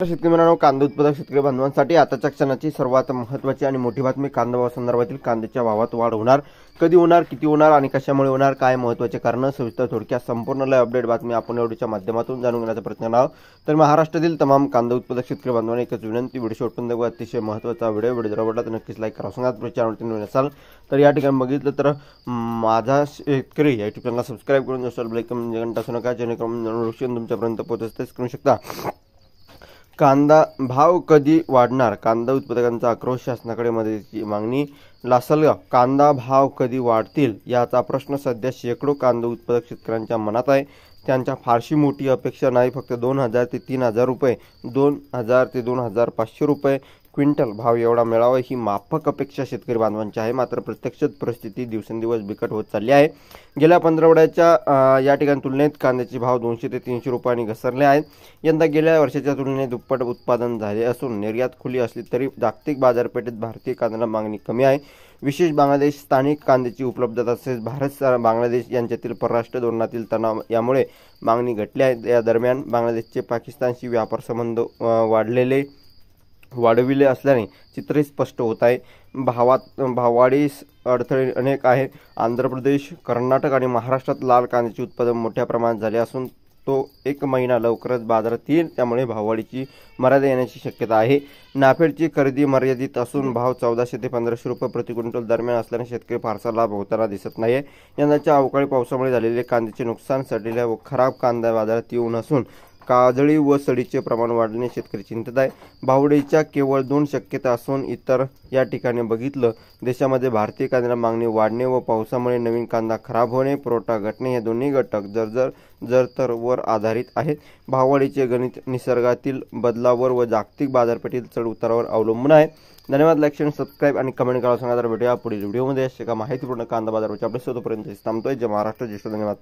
शेतकरी मित्रांनो, कांदा उत्पादक शेतकरी बांधवांसाठी आताच्या क्षणाची सर्वात महत्त्वाची आणि मोठी बातमी. कांदा भावासंदर्भातील कांद्याच्या भावात वाढ होणार, कधी होणार, किती होणार आणि कशामुळे होणार, काय महत्त्वाचे कारण, सविस्तर थोडक्यात संपूर्ण लाईव्ह अपडेट बातमी आपण एवढीच्या माध्यमातून जाणून घेण्याचा प्रयत्न करणार आहोत. तर महाराष्ट्रातील तमाम कांदा उत्पादक शेतकरी बांधवांना एकच विनंती, व्हिडिओ शेवटपर्यंत बघा. अतिशय महत्त्वाचा व्हिडिओ जर आवडला तर नक्कीच लाईक करा. सांगा चॅनलवरती नवीन असाल तर या ठिकाणी बघितलं तर माझा शेतकरी या युट्यूब चॅनलला सबस्क्राईब करून नसाल ब्लॅक घंटा असू नका, जेणेकरून नोटिफिकेशन तुमच्यापर्यंत पोहोचतेच करू शकता. कांदा भाव कधी वाढणार, कांदा उत्पादकांचा आक्रोश, शासनाकडे मदतीची मागणी. लासलगाव, कांदा भाव कधी वाढतील याचा प्रश्न सध्या शेकडो कांदा उत्पादक शेतकऱ्यांच्या मनात आहे. त्यांच्या फारशी मोठी अपेक्षा नाही, फक्त 2000 ते 3000 रुपये, 2000 ते 2500 रुपये क्विंटल भाव एवढा मिळावा ही माफक अपेक्षा शेतकरी बांधवांची आहे. मात्र प्रत्यक्षात परिस्थिती दिवसेंदिवस बिकट होत चालली आहे. गेल्या 15 आठवड्याच्या या ठिकाणी तुलनेत कांद्याचे भाव 200 ते 300 रुपयांनी घसरले आहेत. यंदा गेल्या वर्षाच्या तुलनेत दुप्पट उत्पादन झाले असून निर्यात खुली असली तरी जागतिक बाजारपेठेत भारतीय कांद्याला मागणी कमी आहे. विशेष बांगलादेश स्थानिक कांद्याची उपलब्धता तसेच भारत बांगलादेश यांच्यातील परराष्ट्र धोरणातील तणाव यामुळे मागणी घटली आहे. या दरम्यान बांगलादेशचे पाकिस्तानशी व्यापार संबंध वाढविले असल्याने चित्रही स्पष्ट होत आहे. भाववाढीस अडथळे अनेक आहेत. आंध्र प्रदेश, कर्नाटक आणि महाराष्ट्रात लाल कांद्याचे उत्पादन मोठ्या प्रमाणात झाले असून तो 1 महिना लवकरच बाजारात येईल, त्यामुळे भाववाढीची मर्यादा येण्याची शक्यता आहे. नाफेडची खरेदी मर्यादित असून भाव 1400 ते 1500 रुपये प्रति क्विंटल दरम्यान असल्याने शेतकरी फारसा लाभ होताना दिसत नाही. यंदाच्या अवकाळी पावसामुळे झालेले कांद्याचे नुकसान, सडलेल्या व खराब कांदा बाजारात येऊन असून काजळी व सडीचे प्रमाण वाढल्याने शेतकरी चिंतित आहे. भाववाढीच्या केवळ 2 शक्यता असून इतर या ठिकाणी बघितलं देशामध्ये भारतीय कांद्याला मागणी वाढणे व पावसामुळे नवीन कांदा खराब होणे, पुरवठा घटणे हे दोन्ही घटक जर वर आधारित आहेत. भाववाढीचे गणित निसर्गातील बदलावर व जागतिक बाजारपेठेतील चढ उतारावर अवलंबून आहे. धन्यवाद. लाईक, शेअर, सबस्क्राईब आणि कमेंट करा. सांगा तर भेटूया पुढील व्हिडिओमध्ये. अशा का माहितीपूर्ण कांदा बाजाराच्या अपडेट्स तोपर्यंत थांबतोय. जय महाराष्ट्र, जय श्री. धन्यवाद.